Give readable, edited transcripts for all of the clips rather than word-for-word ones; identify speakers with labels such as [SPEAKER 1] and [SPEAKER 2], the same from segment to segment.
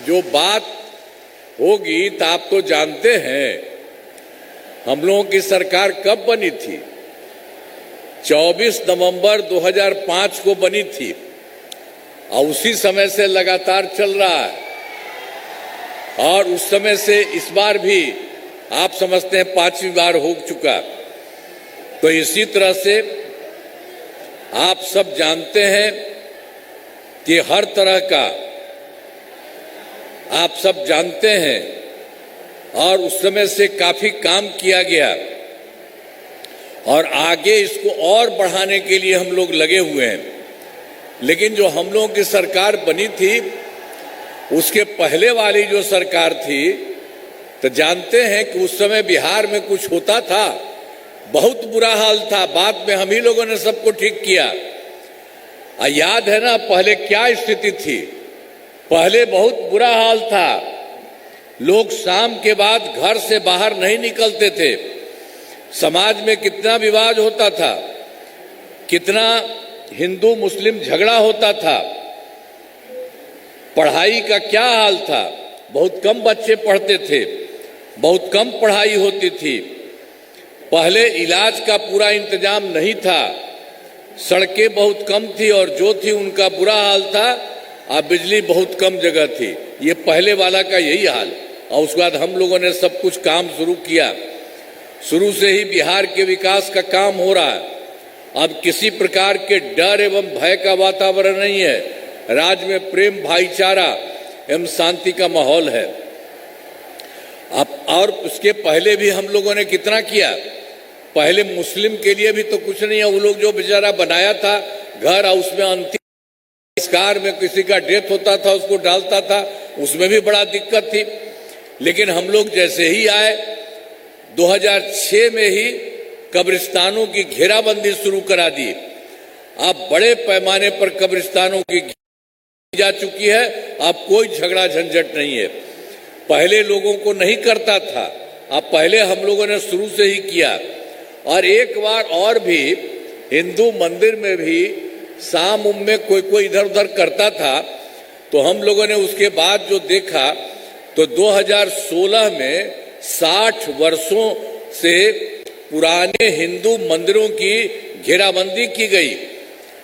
[SPEAKER 1] जो बात होगी तो आप तो जानते हैं हम लोगों की सरकार कब बनी थी। 24 नवंबर 2005 को बनी थी और उसी समय से लगातार चल रहा है। और उस समय से इस बार भी आप समझते हैं 5वीं बार हो चुका। तो इसी तरह से आप सब जानते हैं कि हर तरह का आप सब जानते हैं और उस समय से काफी काम किया गया और आगे इसको और बढ़ाने के लिए हम लोग लगे हुए हैं। लेकिन जो हम लोगों की सरकार बनी थी उसके पहले वाली जो सरकार थी तो जानते हैं कि उस समय बिहार में कुछ होता था, बहुत बुरा हाल था। बाद में हम ही लोगों ने सबको ठीक किया। याद है ना पहले क्या स्थिति थी। पहले बहुत बुरा हाल था, लोग शाम के बाद घर से बाहर नहीं निकलते थे। समाज में कितना विवाद होता था, कितना हिंदू मुस्लिम झगड़ा होता था। पढ़ाई का क्या हाल था, बहुत कम बच्चे पढ़ते थे, बहुत कम पढ़ाई होती थी। पहले इलाज का पूरा इंतजाम नहीं था, सड़कें बहुत कम थी और जो थी उनका बुरा हाल था। और बिजली बहुत कम जगह थी। ये पहले वाला का यही हाल। और उसके बाद हम लोगों ने सब कुछ काम शुरू किया। शुरू से ही बिहार के विकास का काम हो रहा है। अब किसी प्रकार के डर एवं भय का वातावरण नहीं है। राज्य में प्रेम, भाईचारा एवं शांति का माहौल है। अब और उसके पहले भी हम लोगों ने कितना किया। पहले मुस्लिम के लिए भी तो कुछ नहीं है। वो लोग जो बेचारा बनाया था घर और उसमें अंतिम संस्कार में किसी का डेथ होता था उसको डालता था, उसमें भी बड़ा दिक्कत थी। लेकिन हम लोग जैसे ही आए 2006 में ही कब्रिस्तानों की घेराबंदी शुरू करा दी। अब बड़े पैमाने पर कब्रिस्तानों की जा चुकी है। अब कोई झगड़ा झंझट नहीं है। पहले लोगों को नहीं करता था, अब पहले हम लोगों ने शुरू से ही किया। और एक बार और भी हिंदू मंदिर में भी शाम में कोई इधर उधर करता था तो हम लोगों ने उसके बाद जो देखा तो 2016 में 60 वर्षों से पुराने हिंदू मंदिरों की घेराबंदी की गई।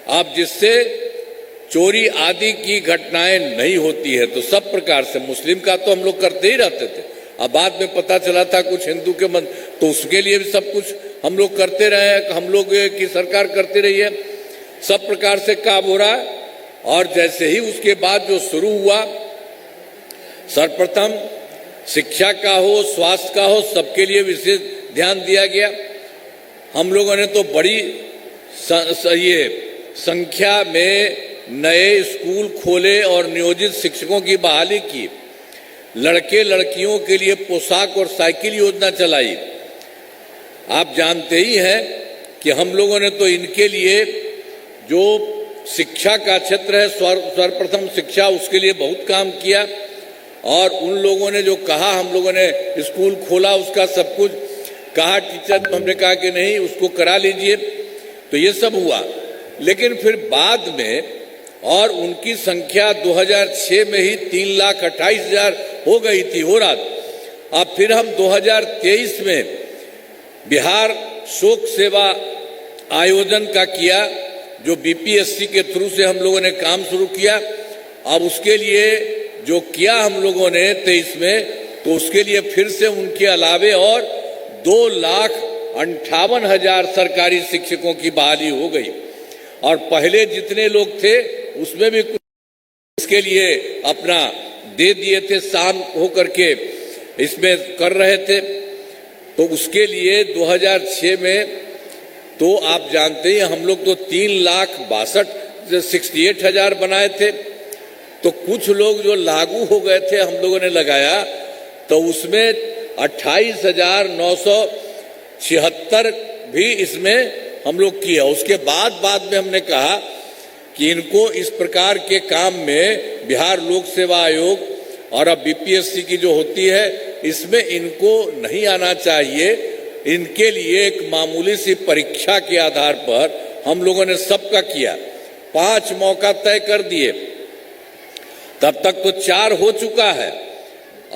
[SPEAKER 1] अब जिससे चोरी आदि की घटनाएं नहीं होती है। तो सब प्रकार से मुस्लिम का तो हम लोग करते ही रहते थे। अब बाद में पता चला था कुछ हिंदू के मन, तो उसके लिए भी सब कुछ हम लोग करते रहे। हम लोग की सरकार करती रही है। सब प्रकार से काम हो रहा है। और जैसे ही उसके बाद जो शुरू हुआ, सर्वप्रथम शिक्षा का हो, स्वास्थ्य का हो, सबके लिए विशेष ध्यान दिया गया। हम लोगों ने तो बड़ी ये संख्या में नए स्कूल खोले और नियोजित शिक्षकों की बहाली की। लड़के लड़कियों के लिए पोशाक और साइकिल योजना चलाई। आप जानते ही हैं कि हम लोगों ने तो इनके लिए जो शिक्षा का क्षेत्र है, सर्वप्रथम शिक्षा, उसके लिए बहुत काम किया। और उन लोगों ने जो कहा, हम लोगों ने स्कूल खोला, उसका सब कुछ कहा। टीचर हमने कहा कि नहीं उसको करा लीजिए, तो ये सब हुआ। लेकिन फिर बाद में और उनकी संख्या 2006 में ही 3,28,000 हो गई थी, हो रहा था। अब फिर हम 2023 में बिहार शोक सेवा आयोजन का किया, जो बीपीएससी के थ्रू से हम लोगों ने काम शुरू किया। अब उसके लिए जो किया हम लोगों ने 23 में, तो उसके लिए फिर से उनके अलावे और 2,58,000 सरकारी शिक्षकों की बहाली हो गई। और पहले जितने लोग थे उसमें भी कुछ इसके लिए अपना दे दिए थे, शाम होकर के इसमें कर रहे थे। तो उसके लिए 2006 में तो आप जानते ही हम लोग तो 3,62,68,000 बनाए थे। तो कुछ लोग जो लागू हो गए थे हम लोगों ने लगाया, तो उसमें 28,976 भी इसमें हम लोग किया। उसके बाद में हमने कहा कि इनको इस प्रकार के काम में बिहार लोक सेवा आयोग और अब बीपीएससी की जो होती है इसमें इनको नहीं आना चाहिए। इनके लिए एक मामूली सी परीक्षा के आधार पर हम लोगों ने सबका किया, 5 मौका तय कर दिए तब तक तो 4 हो चुका है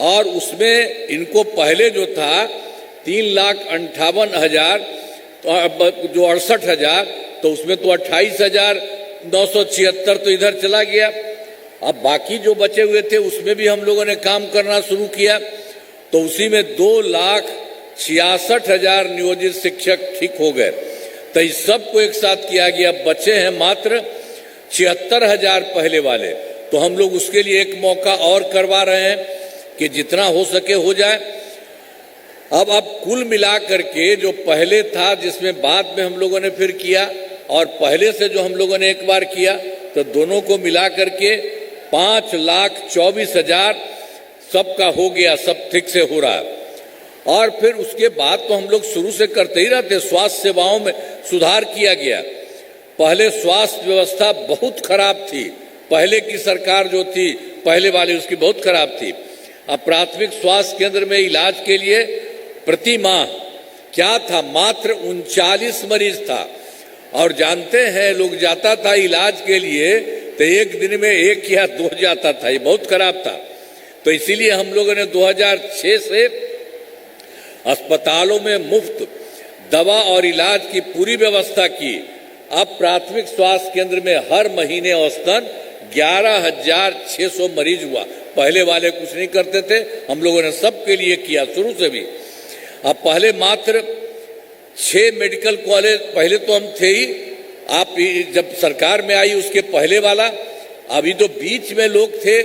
[SPEAKER 1] और उसमें इनको पहले जो था 3,58,000 जो 68,000, तो उसमें तो 28,976 तो इधर चला गया। अब बाकी जो बचे हुए थे उसमें भी हम लोगों ने काम करना शुरू किया, तो उसी में 2,66,000 नियोजित शिक्षक ठीक हो गए। तो इस सब को एक साथ किया गया। बचे हैं मात्र 76,000 पहले वाले, तो हम लोग उसके लिए एक मौका और करवा रहे हैं कि जितना हो सके हो जाए। अब कुल मिला करके जो पहले था, जिसमें बाद में हम लोगों ने फिर किया, और पहले से जो हम लोगों ने एक बार किया, तो दोनों को मिला करके 5,24,000 सबका हो गया, सब ठीक से हो रहा है। और फिर उसके बाद तो हम लोग शुरू से करते ही रहते। स्वास्थ्य सेवाओं में सुधार किया गया। पहले स्वास्थ्य व्यवस्था बहुत खराब थी, पहले की सरकार जो थी पहले वाली, उसकी बहुत खराब थी। अब प्राथमिक स्वास्थ्य केंद्र में इलाज के लिए प्रति माह क्या था, मात्र 39 मरीज था। और जानते हैं, लोग जाता था इलाज के लिए तो एक दिन में 1 या 2 जाता था, ये बहुत खराब था। तो इसीलिए हम लोगों ने 2006 से अस्पतालों में मुफ्त दवा और इलाज की पूरी व्यवस्था की। अब प्राथमिक स्वास्थ्य केंद्र में हर महीने औसतन 11,600 मरीज हुआ। पहले वाले कुछ नहीं करते थे, हम लोगों ने सबके लिए किया शुरू से भी। अब पहले मात्र 6 मेडिकल कॉलेज, पहले तो हम थे ही, आप जब सरकार में आई उसके पहले वाला, अभी तो बीच में लोग थे,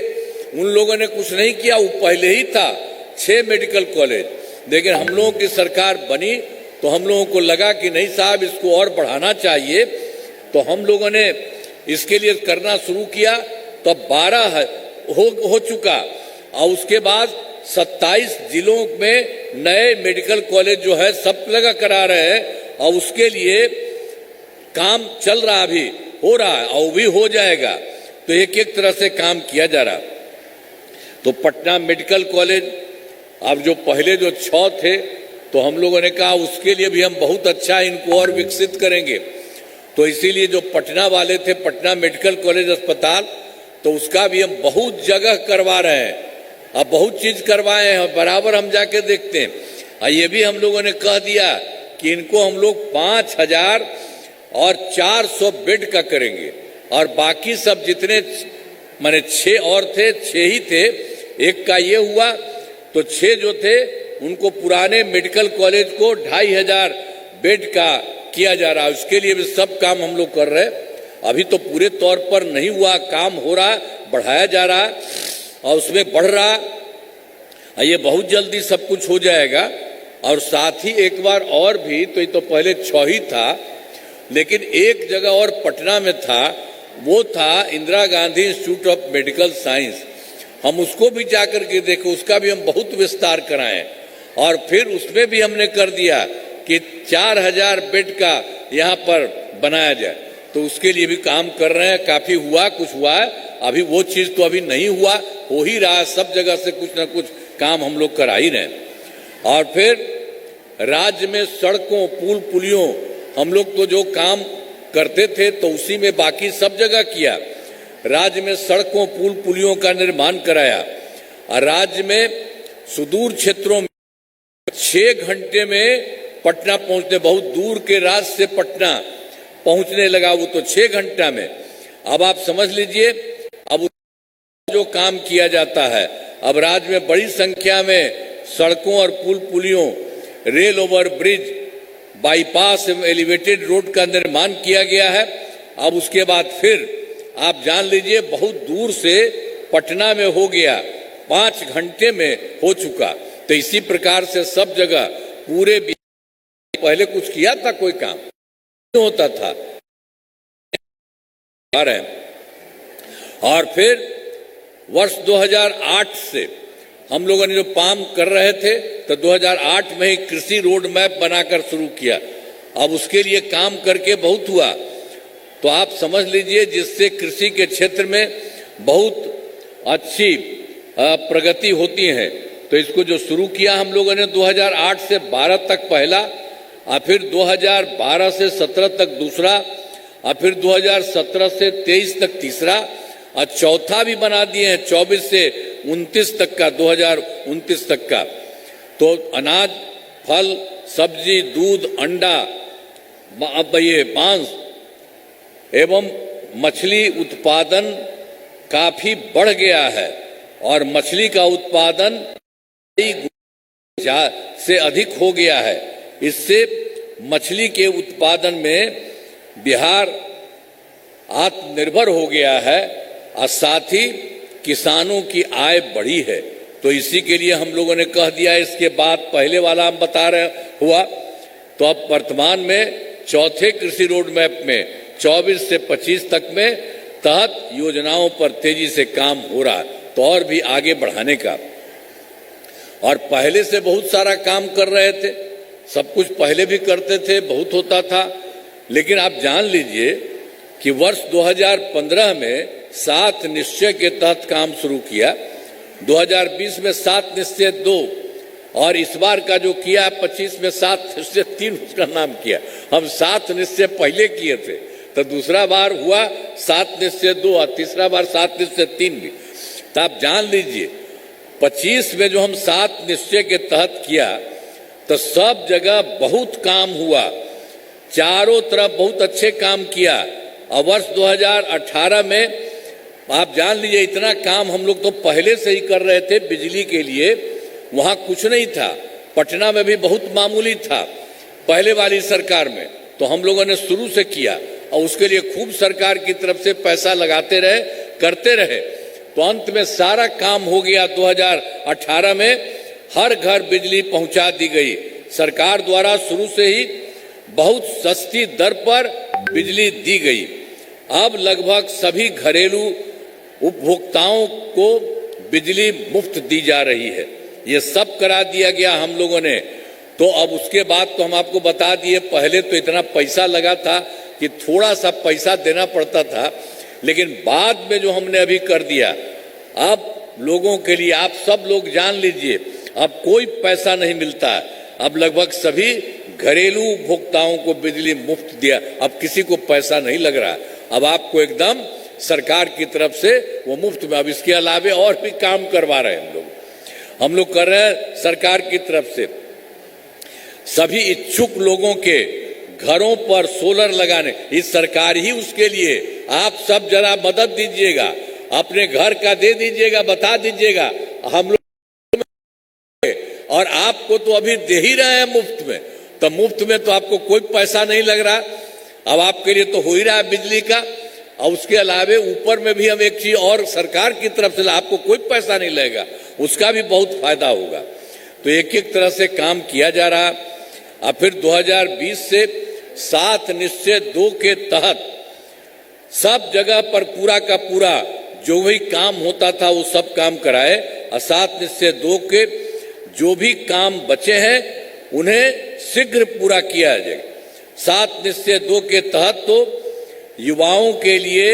[SPEAKER 1] उन लोगों ने कुछ नहीं किया, वो पहले ही था 6 मेडिकल कॉलेज। लेकिन हम लोगों की सरकार बनी तो हम लोगों को लगा कि नहीं साहब, इसको और बढ़ाना चाहिए, तो हम लोगों ने इसके लिए करना शुरू किया। तो 12 हो चुका, और उसके बाद 27 जिलों में नए मेडिकल कॉलेज जो है सब लगा करा रहे हैं, और उसके लिए काम चल रहा, अभी हो रहा है और भी हो जाएगा। तो एक एक तरह से काम किया जा रहा। तो पटना मेडिकल कॉलेज, अब जो पहले जो 6 थे, तो हम लोगों ने कहा उसके लिए भी हम बहुत अच्छा इनको और विकसित करेंगे। तो इसीलिए जो पटना वाले थे, पटना मेडिकल कॉलेज अस्पताल, तो उसका भी हम बहुत जगह करवा रहे हैं। अब बहुत चीज करवाए हैं, बराबर हम जाके देखते हैं। ये भी हम लोगों ने कह दिया कि इनको हम लोग 5,400 बेड का करेंगे, और बाकी सब जितने माने 6 और थे, 6 ही थे, एक का ये हुआ, तो 6 जो थे उनको पुराने मेडिकल कॉलेज को 2,500 बेड का किया जा रहा है। उसके लिए भी सब काम हम लोग कर रहे हैं। अभी तो पूरे तौर पर नहीं हुआ, काम हो रहा, बढ़ाया जा रहा है और उसमें बढ़ रहा। ये बहुत जल्दी सब कुछ हो जाएगा। और साथ ही एक बार और भी, तो ये तो पहले 6 ही था, लेकिन एक जगह और पटना में था, वो था Indira Gandhi institute of medical science. हम उसको भी जाकर के देखे, उसका भी हम बहुत विस्तार कराएं, और फिर उसमें भी हमने कर दिया कि 4,000 बेड का यहाँ पर बनाया जाए। तो उसके लिए भी काम कर रहे हैं, काफी हुआ, कुछ हुआ है। अभी वो चीज तो अभी नहीं हुआ, हो ही रहा, सब जगह से कुछ ना कुछ काम हम लोग करा ही रहे। और फिर राज्य में सड़कों, पुल पुलियों, हम लोग तो जो काम करते थे तो उसी में बाकी सब जगह किया। राज्य में सड़कों, पुल पुलियों का निर्माण कराया, और राज्य में सुदूर क्षेत्रों में 6 घंटे में पटना पहुंचने, बहुत दूर के राज्य से पटना पहुंचने लगा वो तो 6 घंटा में। अब आप समझ लीजिए, अब जो काम किया जाता है, अब राज्य में बड़ी संख्या में सड़कों और पुल पुलियों, रेल ओवर ब्रिज, बाईपास एवं एलिवेटेड रोड का निर्माण किया गया है। अब उसके बाद फिर आप जान लीजिए, बहुत दूर से पटना में हो गया, 5 घंटे में हो चुका। तो इसी प्रकार से सब जगह पूरे पहले कुछ किया था, कोई काम नहीं होता था। और फिर वर्ष 2008 से हम लोगों ने जो काम कर रहे थे, तो 2008 में ही कृषि रोड मैप बनाकर शुरू किया। अब उसके लिए काम करके बहुत हुआ। तो आप समझ लीजिए, जिससे कृषि के क्षेत्र में बहुत अच्छी प्रगति होती है। तो इसको जो शुरू किया हम लोगों ने 2008 से 12 तक पहला, और फिर 2012 से 17 तक दूसरा, और फिर 2017 से 23 तक तीसरा, और चौथा भी बना दिए हैं 24 से 29 तक का, 2029 तक का। तो अनाज, फल, सब्जी, दूध, अंडा, ये मांस एवं मछली उत्पादन काफी बढ़ गया है और मछली का उत्पादन से अधिक हो गया है। इससे मछली के उत्पादन में बिहार आत्मनिर्भर हो गया है और साथ ही किसानों की आय बढ़ी है। तो इसी के लिए हम लोगों ने कह दिया। इसके बाद पहले वाला हम बता रहे हुआ, तो अब वर्तमान में चौथे कृषि रोड मैप में 24 से 25 तक में तहत योजनाओं पर तेजी से काम हो रहा है, तो और भी आगे बढ़ाने का। और पहले से बहुत सारा काम कर रहे थे, सब कुछ पहले भी करते थे, बहुत होता था। लेकिन आप जान लीजिए कि वर्ष 2015 में 7 निश्चय के तहत काम शुरू किया, 2020 में 7 निश्चय 2 और इस बार का जो किया 25 में 7 निश्चय 3 उसका नाम किया। हम 7 निश्चय पहले किए थे, तो दूसरा बार हुआ 7 निश्चय 2 और तीसरा बार 7 निश्चय 3 भी। तो आप जान लीजिए 25 में जो हम 7 निश्चय के तहत किया तो सब जगह बहुत काम हुआ, चारों तरफ बहुत अच्छे काम किया। और वर्ष 2018 में आप जान लीजिए इतना काम हम लोग तो पहले से ही कर रहे थे। बिजली के लिए वहां कुछ नहीं था, पटना में भी बहुत मामूली था पहले वाली सरकार में, तो हम लोगों ने शुरू से किया और उसके लिए खूब सरकार की तरफ से पैसा लगाते रहे, करते रहे। तो अंत में सारा काम हो गया। 2018 में हर घर बिजली पहुंचा दी गई। सरकार द्वारा शुरू से ही बहुत सस्ती दर पर बिजली दी गई। अब लगभग सभी घरेलू उपभोक्ताओं को बिजली मुफ्त दी जा रही है। ये सब करा दिया गया हम लोगों ने। तो अब उसके बाद तो हम आपको बता दिए, पहले तो इतना पैसा लगा था कि थोड़ा सा पैसा देना पड़ता था, लेकिन बाद में जो हमने अभी कर दिया, अब लोगों के लिए आप सब लोग जान लीजिए अब कोई पैसा नहीं मिलता। अब लगभग सभी घरेलू उपभोक्ताओं को बिजली मुफ्त दिया, अब किसी को पैसा नहीं लग रहा। अब आपको एकदम सरकार की तरफ से वो मुफ्त में। अब इसके अलावे और भी काम करवा रहे हैं हम लोग कर रहे हैं सरकार की तरफ से। सभी इच्छुक लोगों के घरों पर सोलर लगाने, इस सरकार ही उसके लिए, आप सब जरा मदद दीजिएगा, अपने घर का दे दीजिएगा, बता दीजिएगा। हम लोग और आपको तो अभी दे ही रहे हैं मुफ्त में, तो मुफ्त में तो आपको कोई पैसा नहीं लग रहा। अब आपके लिए तो हो ही रहा है बिजली का। और उसके अलावे ऊपर में भी हम एक चीज और सरकार की तरफ से, आपको कोई पैसा नहीं लगेगा, उसका भी बहुत फायदा होगा। तो एक एक तरह से काम किया जा रहा। अब फिर 2020 से 7 निश्चय 2 के तहत सब जगह पर पूरा का पूरा जो भी काम होता था वो सब काम कराए। और 7 निश्चय 2 के जो भी काम बचे हैं उन्हें शीघ्र पूरा किया जाएगा। 7 निश्चय 2 के तहत तो युवाओं के लिए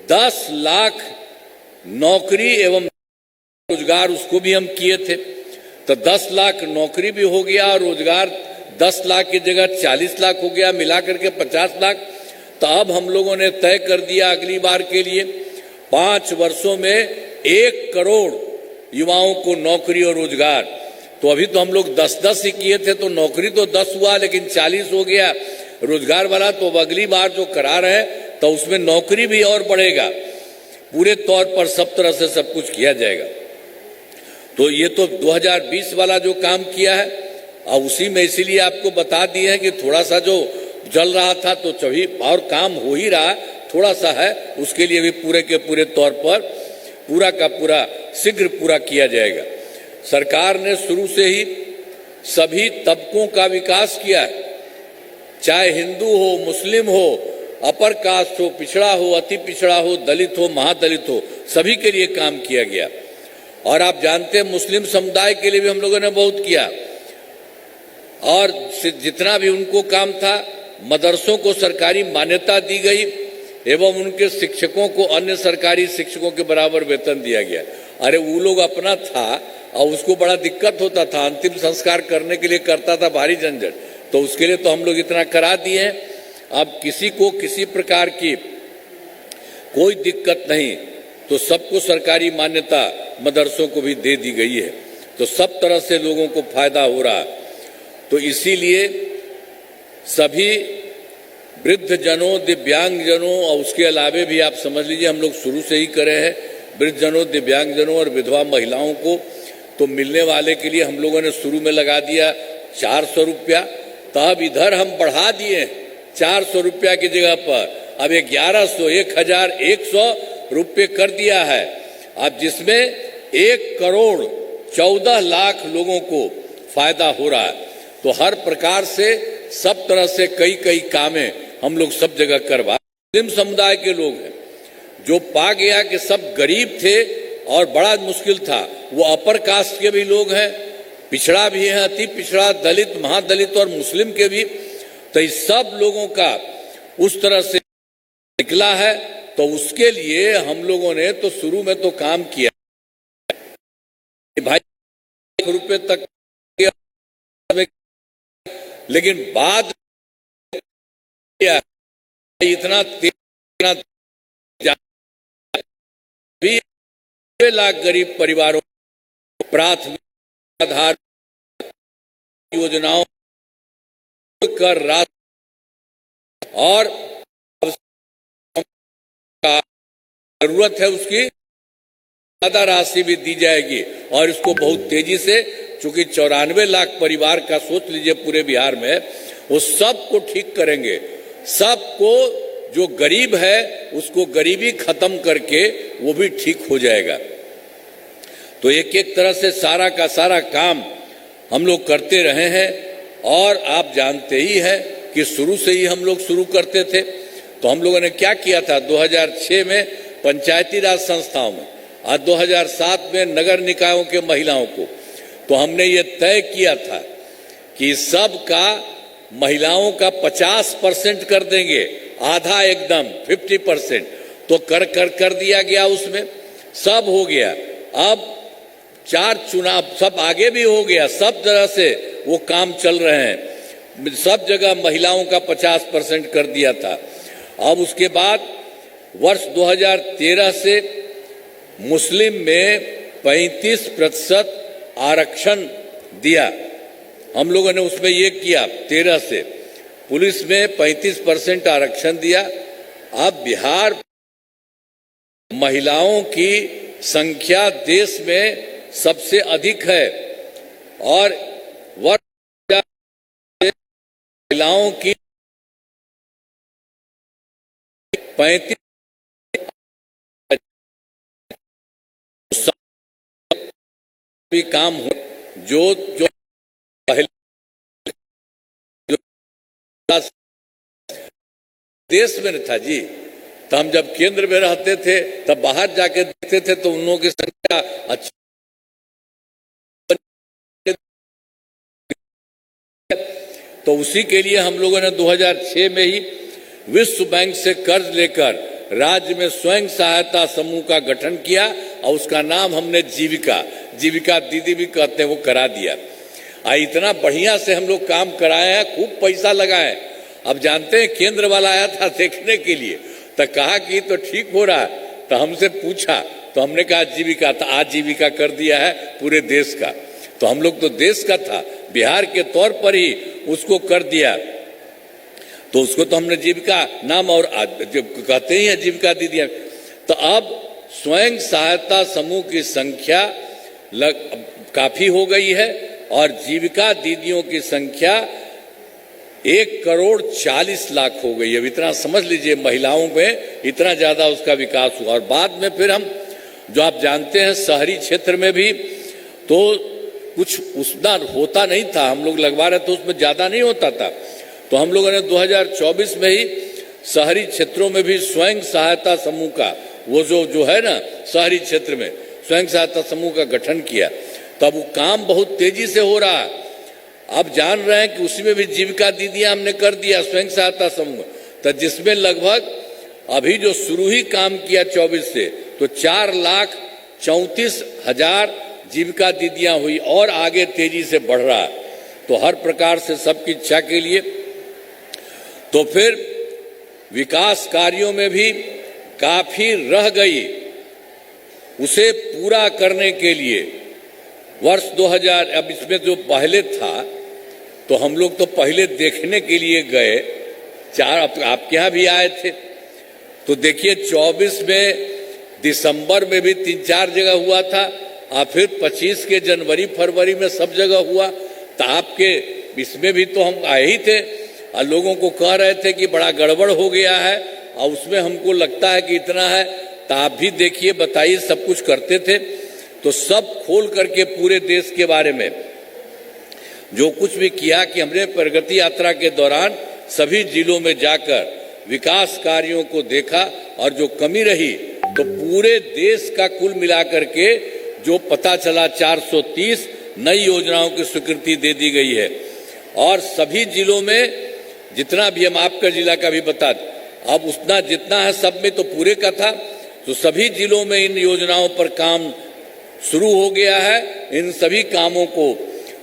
[SPEAKER 1] 10 लाख नौकरी एवं रोजगार उसको भी हम किए थे। तो 10 लाख नौकरी भी हो गया और रोजगार 10 लाख की जगह 40 लाख हो गया, मिलाकर के 50 लाख। तो अब हम लोगों ने तय कर दिया अगली बार के लिए 5 वर्षों में 1 करोड़ युवाओं को नौकरी और रोजगार। तो अभी तो हम लोग 10-10 ही किए थे, तो नौकरी तो 10 हुआ लेकिन 40 हो गया रोजगार वाला। तो अगली बार जो करा रहे हैं तो उसमें नौकरी भी और बढ़ेगा, पूरे तौर पर सब तरह से सब कुछ किया जाएगा। तो ये तो 2020 वाला जो काम किया है, और उसी में इसीलिए आपको बता दिए हैं कि थोड़ा सा जो जल रहा था तो सभी और काम हो ही रहा, थोड़ा सा है, उसके लिए भी पूरे के पूरे तौर पर पूरा का पूरा शीघ्र पूरा किया जाएगा। सरकार ने शुरू से ही सभी तबकों का विकास किया है, चाहे हिंदू हो, मुस्लिम हो, अपर कास्ट हो, पिछड़ा हो, अति पिछड़ा हो, दलित हो, महादलित हो, सभी के लिए काम किया गया। और आप जानते हैं मुस्लिम समुदाय के लिए भी हम लोगों ने बहुत किया। और जितना भी उनको काम था, मदरसों को सरकारी मान्यता दी गई एवं उनके शिक्षकों को अन्य सरकारी शिक्षकों के बराबर वेतन दिया गया। अरे वो लोग अपना था और उसको बड़ा दिक्कत होता था, अंतिम संस्कार करने के लिए करता था भारी झंझट, तो उसके लिए तो हम लोग इतना करा दिए हैं। अब किसी को किसी प्रकार की कोई दिक्कत नहीं। तो सबको सरकारी मान्यता मदरसों को भी दे दी गई है, तो सब तरह से लोगों को फायदा हो रहा है। तो इसीलिए सभी वृद्ध जनों, दिव्यांग जनों और उसके अलावे भी आप समझ लीजिए हम लोग शुरू से ही करे हैं, वृद्ध जनों, दिव्यांग जनों और विधवा महिलाओं को तो मिलने वाले के लिए हम लोगों ने शुरू में लगा दिया 400 रुपया, तब इधर हम बढ़ा दिए 400 रुपया की जगह पर अब 1100, 1100 रुपये कर दिया है। अब जिसमें 1,14,00,000 लोगों को फायदा हो रहा है। तो हर प्रकार से सब तरह से कई कामें हम लोग सब जगह करवा। मुस्लिम समुदाय के लोग हैं जो पा गया कि सब गरीब थे और बड़ा मुश्किल था, वो अपर कास्ट के भी लोग हैं, पिछड़ा भी है, अति पिछड़ा, दलित, महादलित और मुस्लिम के भी, तो इस सब लोगों का उस तरह से निकला है। तो उसके लिए हम लोगों ने तो शुरू में तो काम किया भाई ₹1 तक, लेकिन बाद इतना 20 लाख गरीब परिवारों प्राथमिक आधार योजनाओं कर राशि और जरूरत है उसकी ज्यादा राशि भी दी जाएगी और इसको बहुत तेजी से, चूंकि 94 लाख परिवार का सोच लीजिए पूरे बिहार में, वो सबको ठीक करेंगे। सबको जो गरीब है उसको गरीबी खत्म करके वो भी ठीक हो जाएगा। तो एक तरह से सारा का सारा काम हम लोग करते रहे हैं और आप जानते ही हैं कि शुरू से ही हम लोग शुरू करते थे। तो हम लोगों ने क्या किया था, 2006 में पंचायती राज संस्थाओं में और 2007 में नगर निकायों के महिलाओं को, तो हमने ये तय किया था कि सब का महिलाओं का 50% कर देंगे, आधा एकदम 50%, तो कर दिया गया, उसमें सब हो गया। अब 4 चुनाव सब आगे भी हो गया, सब तरह से वो काम चल रहे हैं, सब जगह महिलाओं का 50% कर दिया था। अब उसके बाद वर्ष 2013 से मुस्लिम में 35% आरक्षण दिया। हम लोगों ने उसमें ये किया 13 से, पुलिस में 35% आरक्षण दिया। अब बिहार महिलाओं की संख्या देश में सबसे अधिक है और वर्ष महिलाओं की 35 भी काम हो जो पहले देश में था जी। तो हम जब केंद्र में रहते थे तब बाहर जाके देखते थे तो उन लोगों की संख्या अच्छी, तो उसी के लिए हम लोगों ने 2006 में ही विश्व बैंक से कर्ज लेकर राज्य में स्वयं सहायता समूह का गठन किया और उसका नाम हमने जीविका दीदी भी कहते हैं, वो करा दिया। इतना बढ़िया से हम लोग काम कराए हैं, खूब पैसा लगाए। अब जानते हैं केंद्र वाला आया था देखने के लिए, तो कहा कि तो ठीक हो रहा है, तो हमसे पूछा तो हमने कहा जीविका, तो आजीविका कर दिया है पूरे देश का। तो हम लोग तो देश का था, बिहार के तौर पर ही उसको कर दिया, तो उसको तो हमने जीविका नाम और कहते ही है जीविका दीदियां। तो अब स्वयं सहायता समूह की संख्या काफी हो गई है और जीविका दीदियों की संख्या 1,40,00,000 हो गई है। अब इतना समझ लीजिए महिलाओं में इतना ज्यादा उसका विकास हुआ। और बाद में फिर हम जो आप जानते हैं शहरी क्षेत्र में भी तो कुछ उतना होता नहीं था, हम लोग लगवा रहे थे उसमें ज्यादा नहीं होता था, तो हम लोगों ने 2024 में ही शहरी क्षेत्रों में भी स्वयं सहायता समूह का वो जो है ना शहरी क्षेत्र में स्वयं सहायता समूह का गठन किया। तब वो काम बहुत तेजी से हो रहा है। अब जान रहे हैं कि उसी में भी जीविका दीदियां हमने कर दिया स्वयं सहायता समूह, तो जिसमें लगभग अभी जो शुरू ही काम किया 24 से तो 4,34,000 जीविका दीदियां हुई और आगे तेजी से बढ़ रहा है। तो हर प्रकार से सबकी इच्छा के लिए तो फिर विकास कार्यों में भी काफी रह गई उसे पूरा करने के लिए वर्ष 2000, अब इसमें जो पहले था तो हम लोग तो पहले देखने के लिए गए, आपके यहाँ भी आए थे, तो देखिए 24 में दिसंबर में भी 3-4 जगह हुआ था और फिर 25 के जनवरी फरवरी में सब जगह हुआ। तो आपके इसमें भी तो हम आए ही थे और लोगों को कह रहे थे कि बड़ा गड़बड़ हो गया है और उसमें हमको लगता है कि इतना है। तो आप भी देखिए, बताइए, सब कुछ करते थे। तो सब खोल करके पूरे देश के बारे में जो कुछ भी किया कि हमने प्रगति यात्रा के दौरान सभी जिलों में जाकर विकास कार्यों को देखा और जो कमी रही तो पूरे देश का कुल मिलाकर के जो पता चला 430 नई योजनाओं की स्वीकृति दे दी गई है। और सभी जिलों में जितना भी, हम आपका जिला का भी बता दें, अब उतना जितना है सब में तो पूरे का था, तो सभी जिलों में इन योजनाओं पर काम शुरू हो गया है। इन सभी कामों को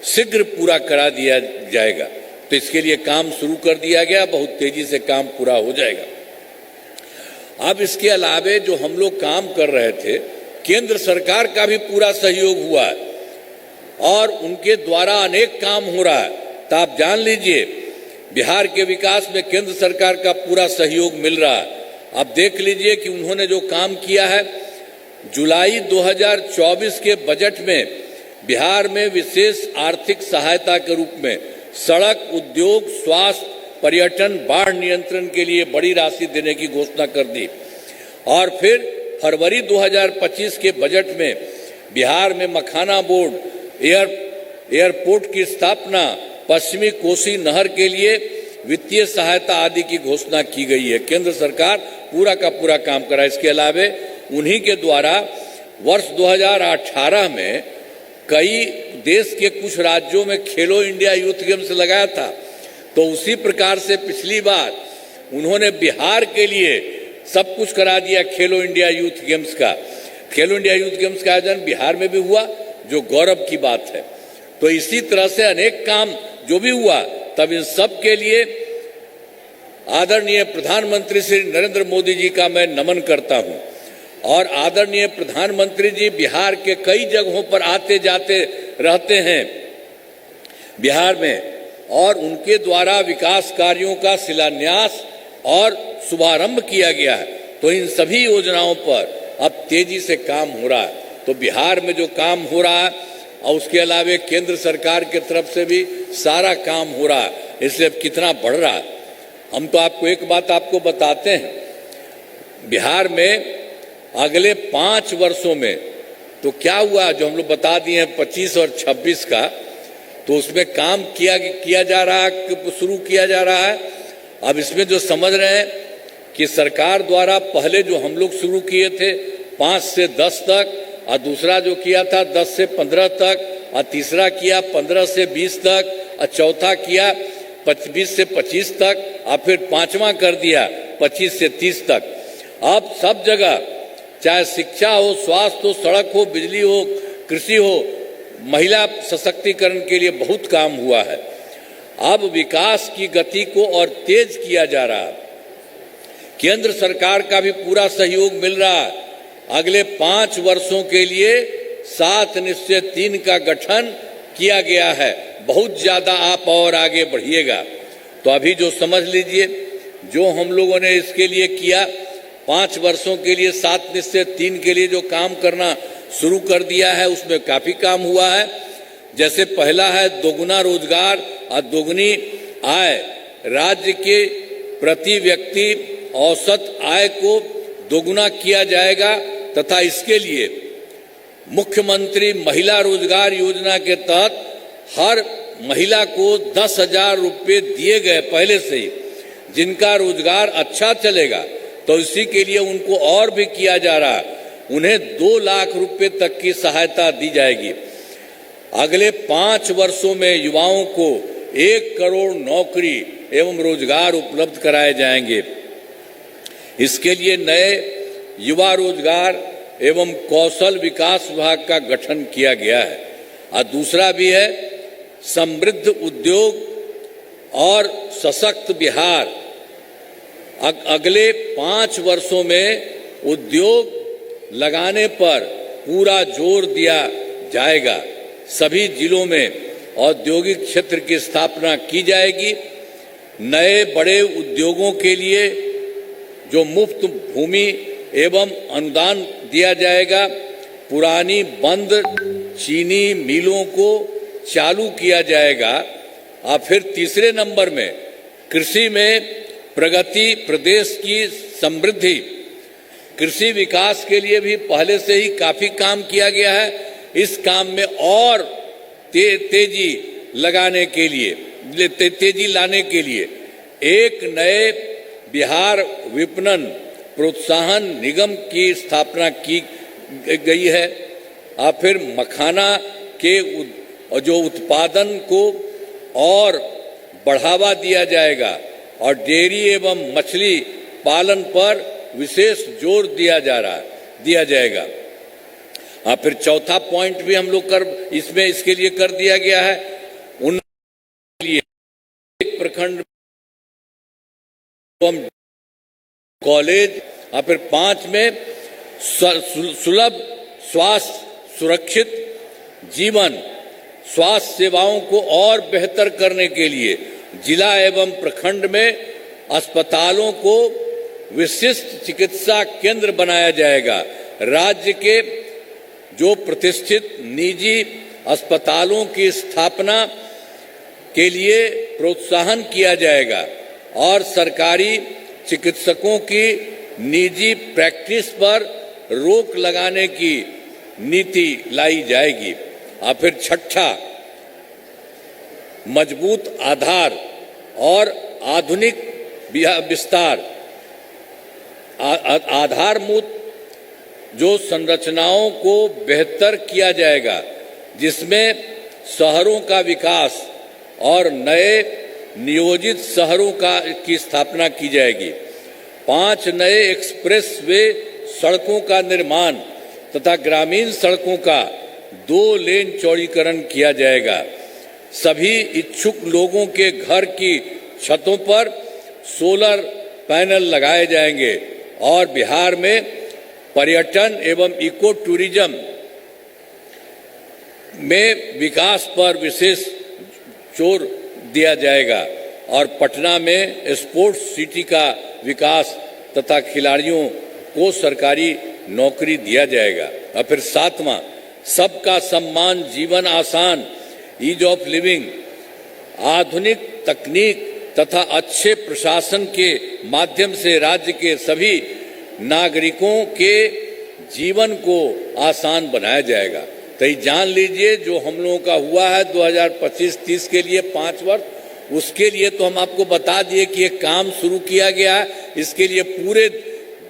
[SPEAKER 1] शीघ्र पूरा करा दिया जाएगा। तो इसके लिए काम शुरू कर दिया गया, बहुत तेजी से काम पूरा हो जाएगा। अब इसके अलावे जो हम लोग काम कर रहे थे, केंद्र सरकार का भी पूरा सहयोग हुआ है और उनके द्वारा अनेक काम हो रहा है। तो आप जान लीजिए, बिहार के विकास में केंद्र सरकार का पूरा सहयोग मिल रहा है। आप देख लीजिए कि उन्होंने जो काम किया है, जुलाई 2024 के बजट में बिहार में विशेष आर्थिक सहायता के रूप में सड़क, उद्योग, स्वास्थ्य, पर्यटन, बाढ़ नियंत्रण के लिए बड़ी राशि देने की घोषणा कर दी। और फिर फरवरी 2025 के बजट में बिहार में मखाना बोर्ड, एयरपोर्ट की स्थापना, पश्चिमी कोसी नहर के लिए वित्तीय सहायता आदि की घोषणा की गई है। केंद्र सरकार पूरा का पूरा काम करा। इसके अलावे उन्हीं के द्वारा वर्ष 2018 में कई देश के कुछ राज्यों में खेलो इंडिया यूथ गेम्स लगाया था। तो उसी प्रकार से पिछली बार उन्होंने बिहार के लिए सब कुछ करा दिया खेलो इंडिया यूथ गेम्स का। खेलो इंडिया यूथ गेम्स का आयोजन बिहार में भी हुआ, जो गौरव की बात है। तो इसी तरह से अनेक काम जो भी हुआ, तब इन सब के लिए आदरणीय प्रधानमंत्री श्री नरेंद्र मोदी जी का मैं नमन करता हूं। और आदरणीय प्रधानमंत्री जी बिहार के कई जगहों पर आते जाते रहते हैं बिहार में, और उनके द्वारा विकास कार्यों का शिलान्यास और शुभारंभ किया गया है। तो इन सभी योजनाओं पर अब तेजी से काम हो रहा है। तो बिहार में जो काम हो रहा है और उसके अलावे केंद्र सरकार की तरफ से भी सारा काम हो रहा है, इसलिए अब कितना बढ़ रहा है। हम तो आपको एक बात आपको बताते हैं, बिहार में अगले 5 वर्षों में तो क्या हुआ, जो हम लोग बता दिए हैं 25 और 26 का, तो उसमें काम किया जा रहा है, शुरू किया जा रहा है। अब इसमें जो समझ रहे हैं कि सरकार द्वारा पहले जो हम लोग शुरू किए थे 5 से 10 तक, और दूसरा जो किया था 10 से 15 तक, और तीसरा किया 15 से 20 तक, और चौथा किया 20 से 25 तक, और फिर पांचवा कर दिया 25 से 30 तक। अब सब जगह चाहे शिक्षा हो, स्वास्थ्य हो, सड़क हो, बिजली हो, कृषि हो, महिला सशक्तिकरण के लिए बहुत काम हुआ है। अब विकास की गति को और तेज किया जा रहा है। केंद्र सरकार का भी पूरा सहयोग मिल रहा है। अगले 5 वर्षों के लिए 7 निश्चय 3 का गठन किया गया है। बहुत ज्यादा आप और आगे बढ़िएगा। तो अभी जो समझ लीजिए, जो हम लोगों ने इसके लिए किया, 5 वर्षों के लिए 7 निश्चय 3 के लिए जो काम करना शुरू कर दिया है, उसमें काफी काम हुआ है। जैसे पहला है दोगुना रोजगार और दोगुनी आय। राज्य के प्रति व्यक्ति औसत आय को दोगुना किया जाएगा तथा इसके लिए मुख्यमंत्री महिला रोजगार योजना के तहत हर महिला को 10,000 रुपये दिए गए पहले से ही। जिनका रोजगार अच्छा चलेगा तो इसी के लिए उनको और भी किया जा रहा है, उन्हें 2 लाख रुपए तक की सहायता दी जाएगी। अगले 5 वर्षों में युवाओं को 1 करोड़ नौकरी एवं रोजगार उपलब्ध कराए जाएंगे। इसके लिए नए युवा रोजगार एवं कौशल विकास विभाग का गठन किया गया है। और दूसरा भी है समृद्ध उद्योग और सशक्त बिहार। अगले 5 वर्षों में उद्योग लगाने पर पूरा जोर दिया जाएगा। सभी जिलों में औद्योगिक क्षेत्र की स्थापना की जाएगी। नए बड़े उद्योगों के लिए जो मुफ्त भूमि एवं अनुदान दिया जाएगा। पुरानी बंद चीनी मिलों को चालू किया जाएगा। और फिर तीसरे नंबर में कृषि में प्रगति, प्रदेश की समृद्धि। कृषि विकास के लिए भी पहले से ही काफी काम किया गया है। इस काम में और तेजी लगाने के लिए, तेजी लाने के लिए एक नए बिहार विपणन प्रोत्साहन निगम की स्थापना की गई है। और फिर मखाना के जो उत्पादन को और बढ़ावा दिया जाएगा और डेयरी एवं मछली पालन पर विशेष जोर दिया जाएगा। और फिर चौथा पॉइंट भी हम लोग इसके लिए कर दिया गया है। उनके लिए एक प्रखंड कॉलेज। और फिर 5 में सुलभ स्वास्थ्य सुरक्षित जीवन स्वास्थ्य सेवाओं को और बेहतर करने के लिए जिला एवं प्रखंड में अस्पतालों को विशिष्ट चिकित्सा केंद्र बनाया जाएगा। राज्य के जो प्रतिष्ठित निजी अस्पतालों की स्थापना के लिए प्रोत्साहन किया जाएगा और सरकारी चिकित्सकों की निजी प्रैक्टिस पर रोक लगाने की नीति लाई जाएगी। और फिर छठा, मजबूत आधार और आधुनिक विस्तार। आधारभूत जो संरचनाओं को बेहतर किया जाएगा, जिसमें शहरों का विकास और नए नियोजित शहरों की स्थापना की जाएगी। 5 नए एक्सप्रेस वे सड़कों का निर्माण तथा ग्रामीण सड़कों का 2 लेन चौड़ीकरण किया जाएगा। सभी इच्छुक लोगों के घर की छतों पर सोलर पैनल लगाए जाएंगे और बिहार में पर्यटन एवं इको टूरिज्म में विकास पर विशेष जोर दिया जाएगा और पटना में स्पोर्ट्स सिटी का विकास तथा खिलाड़ियों को सरकारी नौकरी दिया जाएगा। और फिर 7वां, सबका सम्मान जीवन आसान, ईज ऑफ लिविंग। आधुनिक तकनीक तथा अच्छे प्रशासन के माध्यम से राज्य के सभी नागरिकों के जीवन को आसान बनाया जाएगा। तो ये जान लीजिए, जो हम लोगों का हुआ है 2025-30 के लिए 5 वर्ष, उसके लिए तो हम आपको बता दिए कि ये काम शुरू किया गया है। इसके लिए पूरे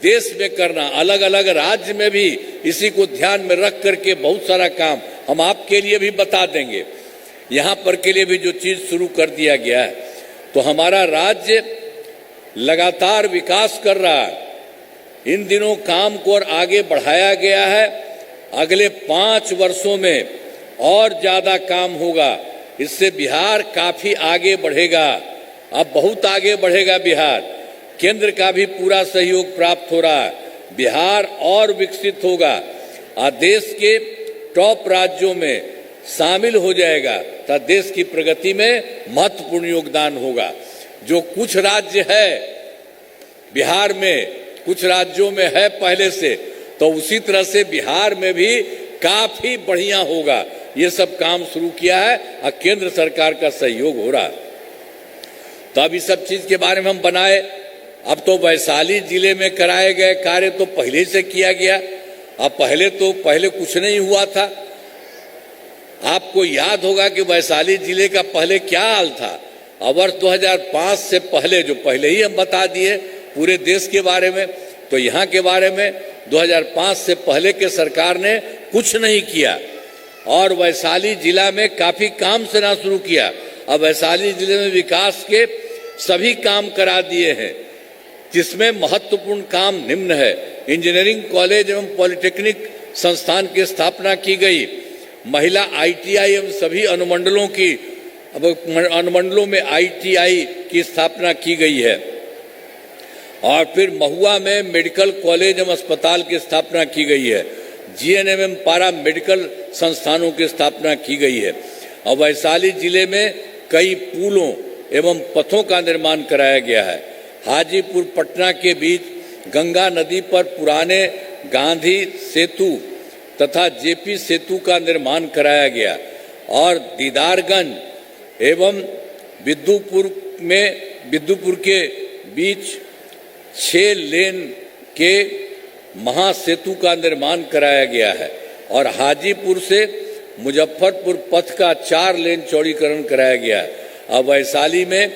[SPEAKER 1] देश में करना, अलग अलग राज्य में भी इसी को ध्यान में रख करके बहुत सारा काम हम आपके लिए भी बता देंगे। यहाँ पर के लिए भी जो चीज शुरू कर दिया गया है, तो हमारा राज्य लगातार विकास कर रहा है। इन दिनों काम को और आगे बढ़ाया गया है। अगले 5 वर्षों में और ज्यादा काम होगा। इससे बिहार काफी आगे बढ़ेगा। अब बहुत आगे बढ़ेगा बिहार। केंद्र का भी पूरा सहयोग प्राप्त हो रहा है। बिहार और विकसित होगा और देश के टॉप राज्यों में शामिल हो जाएगा तो देश की प्रगति में महत्वपूर्ण योगदान होगा। जो कुछ राज्य है बिहार में, कुछ राज्यों में है पहले से, तो उसी तरह से बिहार में भी काफी बढ़िया होगा। ये सब काम शुरू किया है और केंद्र सरकार का सहयोग हो रहा है। तो अब इस सब चीज के बारे में हम बनाए। अब तो वैशाली जिले में कराए गए कार्य तो पहले से किया गया। अब पहले कुछ नहीं हुआ था। आपको याद होगा कि वैशाली जिले का पहले क्या हाल था। और वर्ष 2005 से पहले, जो पहले ही हम बता दिए पूरे देश के बारे में, तो यहाँ के बारे में 2005 से पहले के सरकार ने कुछ नहीं किया और वैशाली जिला में काफी काम से शुरू किया। अब वैशाली जिले में विकास के सभी काम करा दिए हैं, जिसमें महत्वपूर्ण काम निम्न है। इंजीनियरिंग कॉलेज एवं पॉलिटेक्निक संस्थान की स्थापना की गई। महिला ITI एवं सभी अनुमंडलों में ITI की स्थापना की गई है। और फिर महुआ में मेडिकल कॉलेज एवं अस्पताल की स्थापना की गई है। जीएनएम पारा मेडिकल संस्थानों की स्थापना की गई है। और वैशाली जिले में कई पुलों एवं पथों का निर्माण कराया गया है। हाजीपुर पटना के बीच गंगा नदी पर पुराने गांधी सेतु तथा जेपी सेतु का निर्माण कराया गया और दीदारगंज एवं विद्युपुर के बीच 6 लेन के महासेतु का निर्माण कराया गया है और हाजीपुर से मुजफ्फरपुर पथ का 4 लेन चौड़ीकरण कराया गया है। अब वैशाली में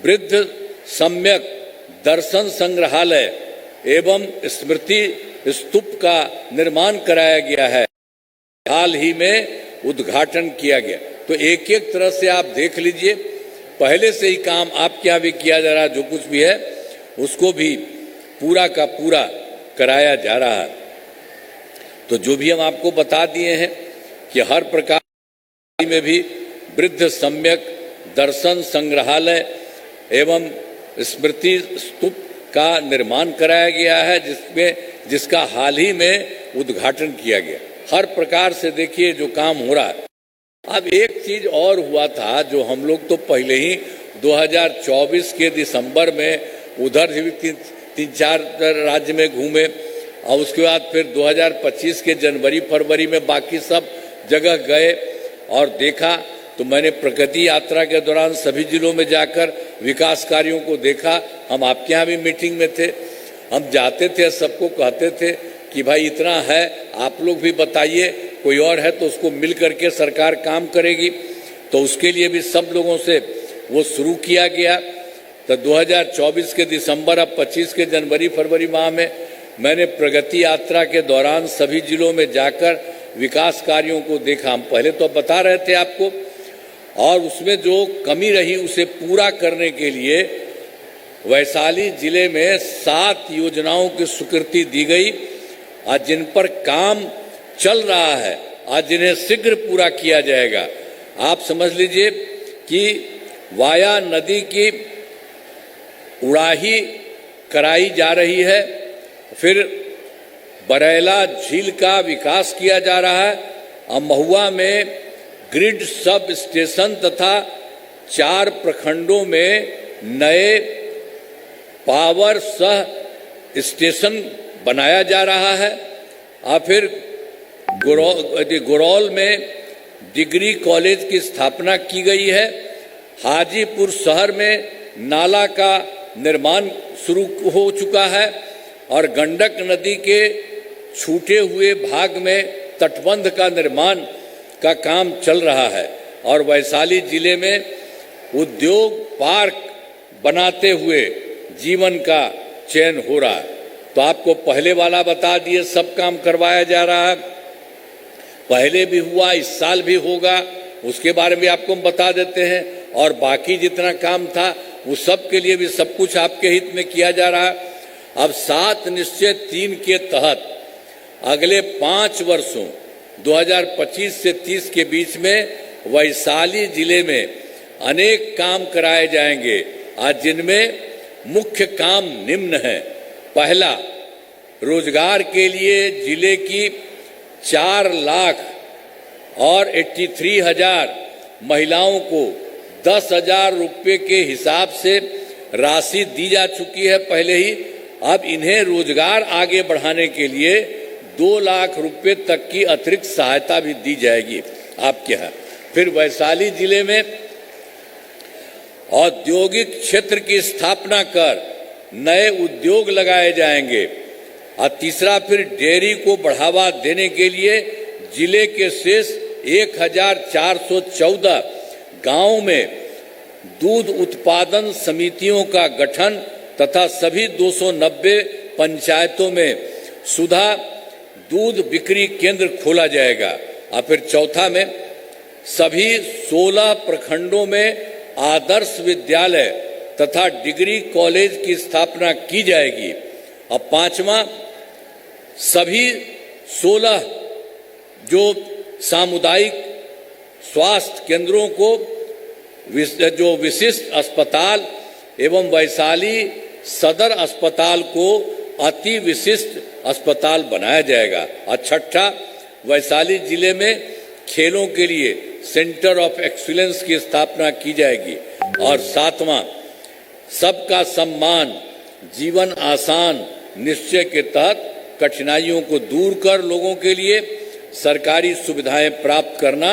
[SPEAKER 1] वृद्ध सम्यक दर्शन संग्रहालय एवं स्मृति स्तूप का निर्माण कराया गया है, हाल ही में उद्घाटन किया गया। तो एक एक तरह से आप देख लीजिए, पहले से ही काम आपके यहाँ भी किया जा रहा है, जो कुछ भी है उसको भी पूरा का पूरा कराया जा रहा है। तो जो भी हम आपको बता दिए हैं कि हर प्रकार में भी वृद्ध सम्यक दर्शन संग्रहालय एवं स्मृति स्तूप का निर्माण कराया गया है, जिसका हाल ही में उद्घाटन किया गया। हर प्रकार से देखिए जो काम हो रहा है। अब एक चीज और हुआ था जो हम लोग तो पहले ही 2024 के दिसंबर में उधर भी 3-4 राज्य में घूमे और उसके बाद फिर 2025 के जनवरी फरवरी में बाकी सब जगह गए और देखा। तो मैंने प्रगति यात्रा के दौरान सभी जिलों में जाकर विकास कार्यों को देखा। हम आपके यहाँ भी मीटिंग में थे, हम जाते थे, सबको कहते थे कि भाई इतना है, आप लोग भी बताइए, कोई और है तो उसको मिल करके सरकार काम करेगी। तो उसके लिए भी सब लोगों से वो शुरू किया गया। तो 2024 के दिसंबर अब 25 के जनवरी फरवरी माह में मैंने प्रगति यात्रा के दौरान सभी जिलों में जाकर विकास कार्यों को देखा। हम पहले तो बता रहे थे आपको, और उसमें जो कमी रही उसे पूरा करने के लिए वैशाली जिले में 7 योजनाओं की स्वीकृति दी गई और जिन पर काम चल रहा है, आज जिन्हें शीघ्र पूरा किया जाएगा। आप समझ लीजिए कि वाया नदी की उड़ाही कराई जा रही है, फिर बरैला झील का विकास किया जा रहा है और महुआ में ग्रिड सब स्टेशन तथा 4 प्रखंडों में नए पावर सह स्टेशन बनाया जा रहा है और फिर गुरौल में डिग्री कॉलेज की स्थापना की गई है। हाजीपुर शहर में नाला का निर्माण शुरू हो चुका है और गंडक नदी के छूटे हुए भाग में तटबंध का निर्माण का काम चल रहा है और वैशाली जिले में उद्योग पार्क बनाते हुए जीवन का चयन हो रहा है। तो आपको पहले वाला बता दिए, सब काम करवाया जा रहा है, पहले भी हुआ, इस साल भी होगा, उसके बारे में आपको हम बता देते हैं। और बाकी जितना काम था वो सब के लिए भी सब कुछ आपके हित में किया जा रहा है। अब 7 निश्चय 3 के तहत अगले 5 वर्षों 2025 से 30 के बीच में वैशाली जिले में अनेक काम कराए जाएंगे, आज जिनमें मुख्य काम निम्न है। पहला, रोजगार के लिए जिले की 4 लाख और 83,000 महिलाओं को 10,000 रुपये के हिसाब से राशि दी जा चुकी है पहले ही। अब इन्हें रोजगार आगे बढ़ाने के लिए 2 लाख रुपये तक की अतिरिक्त सहायता भी दी जाएगी आपके यहाँ। फिर वैशाली जिले में औद्योगिक क्षेत्र की स्थापना कर नए उद्योग लगाए जाएंगे। और तीसरा, फिर डेयरी को बढ़ावा देने के लिए जिले के शेष 1414 गांवों में दूध उत्पादन समितियों का गठन तथा सभी 290 पंचायतों में सुधा दूध बिक्री केंद्र खोला जाएगा। और फिर चौथा में सभी 16 प्रखंडों में आदर्श विद्यालय तथा डिग्री कॉलेज की स्थापना की जाएगी। और पांचवा, सभी 16 जो सामुदायिक स्वास्थ्य केंद्रों को जो विशिष्ट अस्पताल एवं वैशाली सदर अस्पताल को अति विशिष्ट अस्पताल बनाया जाएगा। और छठा, वैशाली जिले में खेलों के लिए सेंटर ऑफ एक्सीलेंस की स्थापना की जाएगी। और सातवां, सबका सम्मान जीवन आसान निश्चय के तहत कठिनाइयों को दूर कर लोगों के लिए सरकारी सुविधाएं प्राप्त करना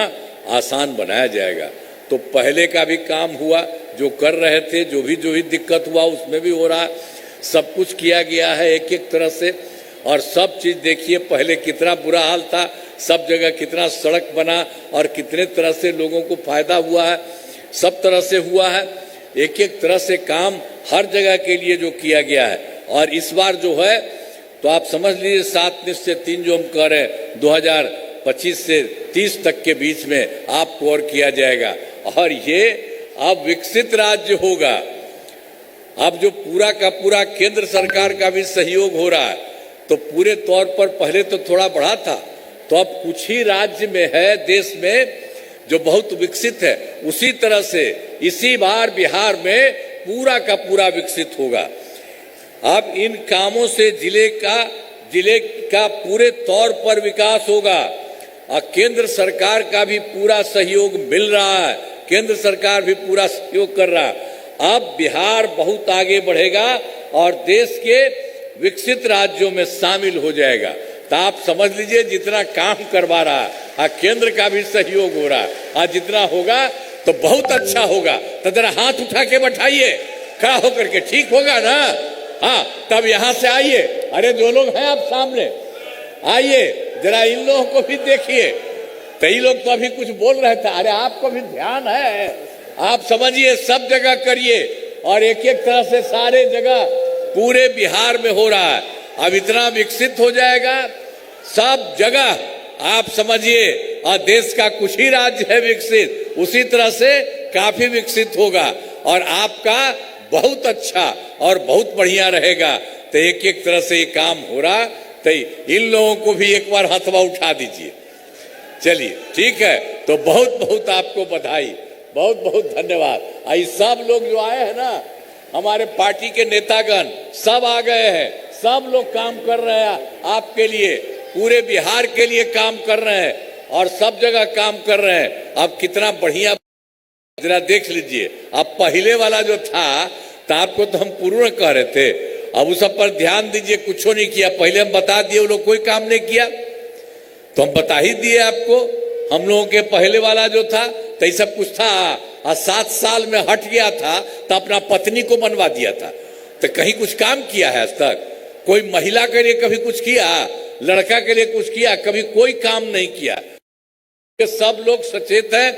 [SPEAKER 1] आसान बनाया जाएगा। तो पहले का भी काम हुआ, जो कर रहे थे, जो भी दिक्कत हुआ उसमें भी हो रहा है, सब कुछ किया गया है एक एक तरह से। और सब चीज देखिए, पहले कितना बुरा हाल था, सब जगह कितना सड़क बना और कितने तरह से लोगों को फायदा हुआ है, सब तरह से हुआ है। एक एक तरह से काम हर जगह के लिए जो किया गया है। और इस बार जो है तो आप समझ लीजिए 7 निश्चय 3 जो हम कह रहे हैं 2025 से 30 तक के बीच में आपको और किया जाएगा। और ये अब विकसित राज्य होगा। अब जो पूरा का पूरा केंद्र सरकार का भी सहयोग हो रहा है, तो पूरे तौर पर पहले तो थोड़ा बढ़ा था, तो अब कुछ ही राज्य में है देश में जो बहुत विकसित है। उसी तरह से इसी बार बिहार में पूरा का पूरा विकसित होगा। अब इन कामों से जिले का पूरे तौर पर विकास होगा। और केंद्र सरकार का भी पूरा सहयोग मिल रहा है, केंद्र सरकार भी पूरा सहयोग कर रहा है। अब बिहार बहुत आगे बढ़ेगा और देश के विकसित राज्यों में शामिल हो जाएगा। तो आप समझ लीजिए जितना काम करवा रहा है और केंद्र का भी सहयोग हो रहा है, और जितना होगा तो बहुत अच्छा होगा। तो जरा हाथ उठा के बैठाइए, खड़ा होकर के, ठीक होगा ना? हाँ, तब यहां से आइए। अरे जो लोग हैं आप सामने आइए, जरा इन लोगों को भी देखिए। कई लोग तो अभी कुछ बोल रहे थे, अरे आपको भी ध्यान है, आप समझिए, सब जगह करिए। और एक एक तरह से सारे जगह पूरे बिहार में हो रहा है। अब इतना विकसित हो जाएगा सब जगह, आप समझिए। और देश का कुछ ही राज्य है विकसित, उसी तरह से काफी विकसित होगा। और आपका बहुत अच्छा और बहुत बढ़िया रहेगा। तो एक एक तरह से ये काम हो रहा, तो इन लोगों को भी एक बार हथवा उठा दीजिए। चलिए, ठीक है। तो बहुत बहुत आपको बधाई, बहुत बहुत धन्यवाद। आई सब लोग जो आए हैं ना, हमारे पार्टी के नेतागण सब आ गए हैं, सब लोग काम कर रहे हैं आपके लिए, पूरे बिहार के लिए काम कर रहे हैं और सब जगह काम कर रहे हैं। अब कितना बढ़िया, जरा देख लीजिए। अब पहले वाला जो था, तो आपको तो हम पूर्ण कह रहे थे, अब उस सब पर ध्यान दीजिए। कुछ नहीं किया, पहले हम बता दिए, वो लोग कोई काम नहीं किया, तो हम बता ही दिए आपको। हम लोगों के पहले वाला जो था, तो ये सब कुछ था, और 7 साल में हट गया था, तो अपना पत्नी को बनवा दिया था। तो कहीं कुछ काम किया है आज तक? कोई महिला के लिए कभी कुछ किया? लड़का के लिए कुछ किया? कभी कोई काम नहीं किया। सब लोग सचेत हैं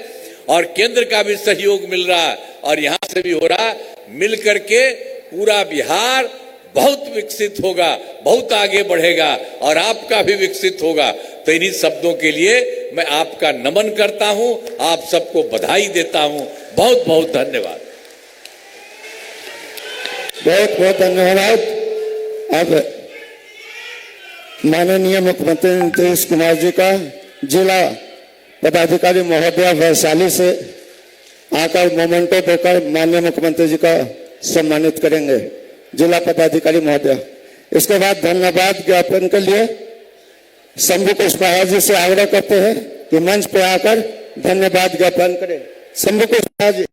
[SPEAKER 1] और केंद्र का भी सहयोग मिल रहा है और यहां से भी हो रहा है। मिल करके पूरा बिहार बहुत विकसित होगा, बहुत आगे बढ़ेगा और आपका भी विकसित होगा। तो इन्हीं शब्दों के लिए मैं आपका नमन करता हूं, आप सबको बधाई देता हूं। बहुत बहुत धन्यवाद।
[SPEAKER 2] बहुत बहुत धन्यवाद। अब माननीय मुख्यमंत्री नीतीश कुमार जी का जिला पदाधिकारी महोदय वैशाली से आकर मोमेंटो देकर माननीय मुख्यमंत्री जी का सम्मानित करेंगे। जिला पदाधिकारी महोदय। इसके बाद धन्यवाद ज्ञापन के लिए शंभू कुशवाहा जी से आग्रह करते हैं कि मंच पे आकर धन्यवाद ज्ञापन करें। शंभू कुशवाहा जी।